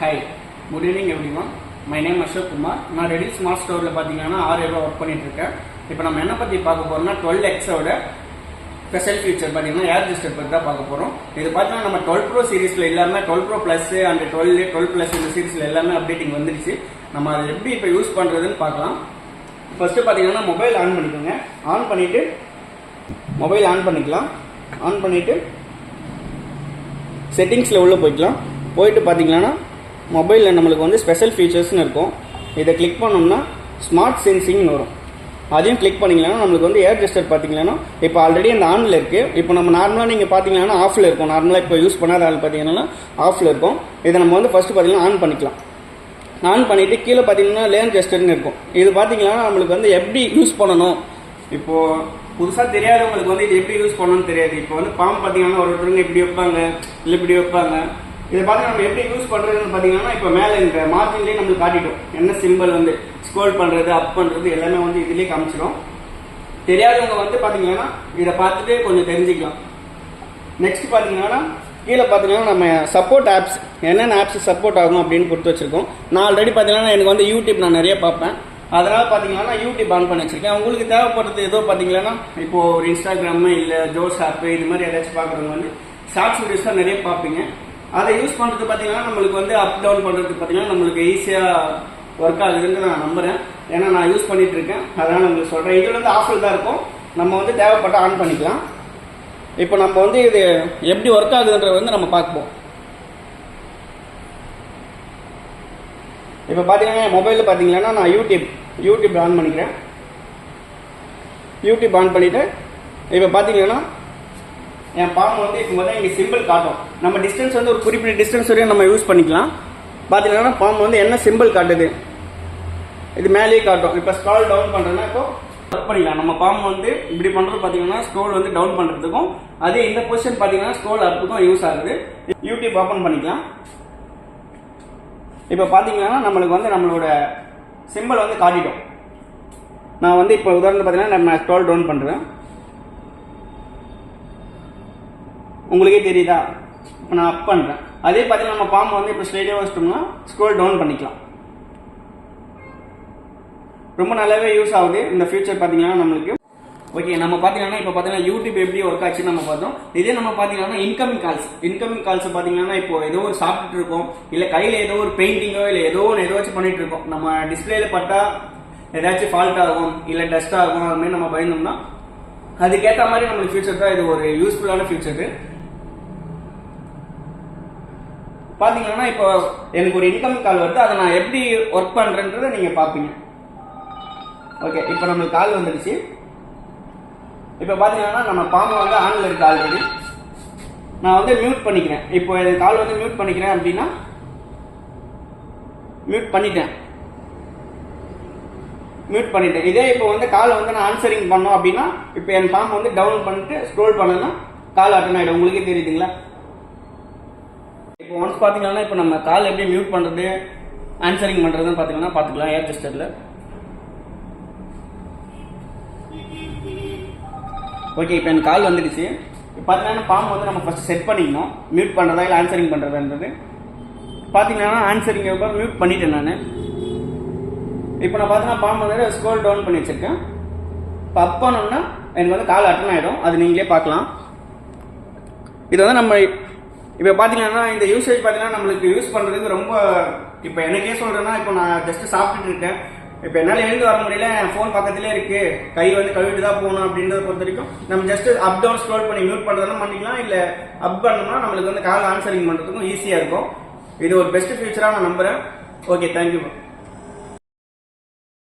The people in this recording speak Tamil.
Hi, good evening everyone. My name is Ashok Kumar. நான் ரெடி ஸ்மார்ட் ஸ்டோரில் பார்த்தீங்கன்னா 6 ரூபா ஒர்க் பண்ணிட்டு இருக்கேன். இப்போ நம்ம என்ன பற்றி பார்க்க போறோம்னா 12Xோட ஸ்பெஷல் ஃபீச்சர் பார்த்தீங்கன்னா ஏர் ரெஜிஸ்டர் பற்றி தான் பார்க்க போகிறோம். இது பார்த்தீங்கன்னா நம்ம 12 Pro சீரிஸில் எல்லாமே 12 Pro Plus அண்ட் 12 Plus இந்த சீரிஸில் எல்லாமே அப்டேட்டிங் வந்துடுச்சு. நம்ம அதை எப்படி இப்போ யூஸ் பண்ணுறதுன்னு பார்க்கலாம். ஃபர்ஸ்ட்டு பார்த்தீங்கன்னா மொபைல் ஆன் பண்ணிக்கோங்க. ஆன் பண்ணிவிட்டு மொபைல் ஆன் பண்ணிக்கலாம். ஆன் பண்ணிவிட்டு செட்டிங்ஸில் உள்ளே போய்க்கலாம். போயிட்டு பார்த்தீங்கன்னா மொபைலில் நம்மளுக்கு வந்து ஸ்பெஷல் ஃபீச்சர்ஸ்னு இருக்கும். இதை கிளிக் பண்ணோம்னா ஸ்மார்ட் சென்சிங்னு வரும். அதையும் கிளிக் பண்ணிங்கன்னா நம்மளுக்கு வந்து ஏர் ரெஜிஸ்டர் பார்த்தீங்கன்னா இப்போ ஆல்ரெடி அந்த ஆனில் இருக்குது. இப்போ நம்ம நார்மலாக நீங்கள் பார்த்தீங்கன்னா ஆஃபில் இருக்கும். நார்மலாக இப்போ யூஸ் பண்ணாத ஆள் பார்த்தீங்கன்னா ஆஃபில் இருக்கும். இதை நம்ம வந்து ஃபஸ்ட்டு பார்த்தீங்கன்னா ஆன் பண்ணிக்கலாம். ஆன் பண்ணிவிட்டு கீழே பார்த்தீங்கன்னா லேன் ரெஜிஸ்டர்னு இருக்கும். இது பார்த்தீங்கன்னா நம்மளுக்கு வந்து எப்படி யூஸ் பண்ணணும், இப்போது புதுசாக தெரியாதவங்களுக்கு வந்து இது எப்படி யூஸ் பண்ணணும்னு தெரியாது. இப்போ வந்து பாம்பு பார்த்தீங்கன்னா ஒருத்தருங்க இப்படி வைப்பாங்க, இல்லை இப்படி வைப்பாங்க. இதை பார்த்து நம்ம எப்படி யூஸ் பண்ணுறதுன்னு பார்த்தீங்கன்னா இப்போ மேலே இந்த மார்ஜின்லேயே நம்மளுக்கு காட்டிட்டோம். என்ன சிம்பிள் வந்து ஸ்க்ரோல் பண்ணுறது, அப் பண்ணுறது எல்லாமே வந்து இதுலேயே காமிச்சிடும். தெரியாதவங்க வந்து பார்த்தீங்கன்னா இதை பார்த்துட்டு கொஞ்சம் தெரிஞ்சுக்கலாம். நெக்ஸ்ட் பார்த்தீங்கன்னா கீழே பார்த்தீங்கன்னா நம்ம சப்போர்ட் ஆப்ஸ் என்னென்ன ஆப்ஸ் சப்போர்ட் ஆகும் அப்படின்னு கொடுத்து வச்சுருக்கோம். நான் ஆல்ரெடி பார்த்தீங்கன்னா எனக்கு வந்து யூடியூப் நான் நிறைய பார்ப்பேன். அதனால் பார்த்தீங்கன்னா யூடியூப் ஆன் பண்ணி வச்சுருக்கேன். உங்களுக்கு தேவைப்படுறது ஏதோ பார்த்தீங்கன்னா இப்போது ஒரு இன்ஸ்டாகிராமு இல்லை ஜோஸ் ஆப்பு இது மாதிரி ஏதாச்சும் பார்க்குறவங்க வந்து ஷார்ட்ஸ் வீடியோஸ் தான் நிறைய பார்ப்பீங்க. அதை யூஸ் பண்ணுறது பார்த்தீங்கன்னா நம்மளுக்கு வந்து அப் டவுன் பண்ணுறதுக்கு பார்த்தீங்கன்னா நம்மளுக்கு ஈஸியாக ஒர்க் ஆகுதுன்னு நான் நம்புகிறேன். ஏன்னா நான் யூஸ் பண்ணிட்டு இருக்கேன். அதனால் உங்களுக்கு சொல்கிறேன். இதில் வந்து ஆஃபில் தான் இருக்கும். நம்ம வந்து தேவைப்பட்ட ஆன் பண்ணிக்கலாம். இப்போ நம்ம வந்து இது எப்படி ஒர்க் ஆகுதுன்றத வந்து நம்ம பார்ப்போம். இப்போ பார்த்தீங்கன்னா மொபைலில் பார்த்தீங்கன்னா நான் யூடியூப் ஆன் பண்ணிக்கிறேன். யூடியூப் ஆன் பண்ணிவிட்டு இப்போ பார்த்தீங்கன்னா என் பாம்பு வந்து இப்போ வந்து இங்கே சிம்பிள் காட்டும். நம்ம டிஸ்டன்ஸ் வந்து ஒரு குறிப்பிட்ட டிஸ்டன்ஸ் வரையும் நம்ம யூஸ் பண்ணிக்கலாம். பார்த்தீங்கன்னா பாம்பு வந்து என்ன சிம்பிள் காட்டுது, இது மேலேயே காட்டும். இப்போ ஸ்க்ரால் டவுன் பண்ணுறேன்னா இப்போ ஒர்க் பண்ணிக்கலாம். நம்ம பாம்பு வந்து இப்படி பண்ணுறது பார்த்தீங்கன்னா ஸ்க்ரோல் வந்து டவுன் பண்ணுறதுக்கும், அதே இந்த பொசிஷன் பார்த்தீங்கன்னா ஸ்க்ரோல் அப்புக்கும் யூஸ் ஆகுது. யூடியூப் ஓப்பன் பண்ணிக்கலாம். இப்போ பார்த்தீங்கன்னா நம்மளுக்கு வந்து நம்மளோட சிம்பிள் வந்து காட்டிட்டோம். நான் வந்து இப்போ உதாரணத்துக்கு பார்த்தீங்கன்னா நம்ம ஸ்க்ரோல் டவுன் பண்ணுறேன். உங்களுக்கே தெரியுதா? இப்போ நான் அப் பண்ணுறேன். அதே பார்த்தீங்கன்னா நம்ம பாம்பு வந்து இப்போ ஸ்ட்ரெயிட்டாக வச்சிட்டோம்னா ஸ்க்ரோல் டவுன் பண்ணிக்கலாம். ரொம்ப நல்லாவே யூஸ் ஆகுது இந்த ஃபியூச்சர் பார்த்தீங்கன்னா நம்மளுக்கு. ஓகே, நம்ம பார்த்தீங்கன்னா இப்போ பார்த்தீங்கன்னா யூடியூப் எப்படி ஒர்க் ஆச்சுன்னு நம்ம பார்த்தோம். இதே நம்ம பார்த்தீங்கன்னா இன்கமிங் கால்ஸ் பார்த்தீங்கன்னா இப்போ ஏதோ ஒரு சாப்பிட்டு இருக்கோம், இல்லை கையில் ஏதோ ஒரு பெயிண்டிங்கோ இல்லை ஏதாச்சும் பண்ணிட்டு இருக்கோம். நம்ம டிஸ்பிளேல பட்டா ஏதாச்சும் ஃபால்ட் ஆகும், இல்லை டஸ்ட் ஆகும், அது மாதிரி நம்ம பயந்தோம்னா அதுக்கேற்ற மாதிரி நம்மளுக்கு ஃபியூச்சர் தான் இது ஒரு யூஸ்ஃபுல்லான ஃபியூச்சர். பார்த்தீங்கன்னா இப்போ எனக்கு ஒரு இன்கமிங் கால் வருது. அதை நான் எப்படி ஒர்க் பண்ணுறேன்றதை நீங்கள் பார்ப்பீங்க. ஓகே, இப்போ நம்மளுக்கு கால் வந்துடுச்சு. இப்போ பார்த்தீங்கன்னா நம்ம பாம்பு வந்து ஆனில் இருக்கு ஆல்ரெடி. நான் வந்து மியூட் பண்ணிக்கிறேன். இப்போ என் கால் வந்து மியூட் பண்ணிக்கிறேன் அப்படின்னா மியூட் பண்ணிட்டேன். இதே இப்போ வந்து கால் வந்து நான் ஆன்சரிங் பண்ணோம் அப்படின்னா இப்போ என் பாம்பு வந்து டவுன் பண்ணிட்டு ஸ்க்ரோல் பண்ணனா கால் அட்டன் ஆகிடும். உங்களுக்கே தெரியுதுங்களா? இப்போ ஒன்ஸ் பார்த்தீங்கன்னா இப்போ நம்ம கால் எப்படி மியூட் பண்ணுறது, ஆன்சரிங் பண்ணுறதுன்னு பார்த்தீங்கன்னா பார்த்துக்கலாம் ஏர் ரெஜிஸ்டரில். ஓகே, இப்போ எனக்கு கால் வந்துடுச்சு. இப்போ பார்த்தீங்கன்னா பாம்பு வந்து நம்ம ஃபஸ்ட்டு செட் பண்ணிக்கணும். மியூட் பண்ணுறதா இல்லை ஆன்சரிங் பண்ணுறதுன்றது. பார்த்தீங்கன்னா ஆன்சரிங் மியூட் பண்ணிட்டேன் நான். இப்போ நான் பார்த்தீங்கன்னா பாம்பு வந்து ஸ்க்ரோல் டவுன் பண்ணி வச்சுருக்கேன். இப்போ அப் பண்ணோம்னா எனக்கு வந்து கால் அட்டன் ஆகிடும். அது நீங்களே பார்க்கலாம். இது வந்து நம்ம இப்போ பார்த்தீங்கன்னா இந்த யூசேஜ் பார்த்தீங்கன்னா நம்மளுக்கு யூஸ் பண்ணுறதுக்கு ரொம்ப, இப்போ எனக்கே சொல்கிறேன்னா இப்போ நான் ஜஸ்ட்டு சாப்பிட்டுட்டு இருக்கேன். இப்போ என்னால் எழுந்து வர முடியல, என் ஃபோன் பக்கத்துலேயே இருக்குது, கை வந்து கழுவிட்டு தான் போகணும் அப்படின்றத பொறுத்த வரைக்கும் நம்ம ஜஸ்ட்டு அப் டவுன் ஸ்க்ரோல் பண்ணி மியூட் பண்ணுறதுனா பண்ணிக்கலாம். இல்லை அப் பண்ணோம்னா நம்மளுக்கு வந்து கால் ஆன்சரிங் பண்ணுறதுக்கும் ஈஸியாக இருக்கும். இது ஒரு பெஸ்ட் ஃபியூச்சராக நான் நம்புகிறேன். Okay, thank you.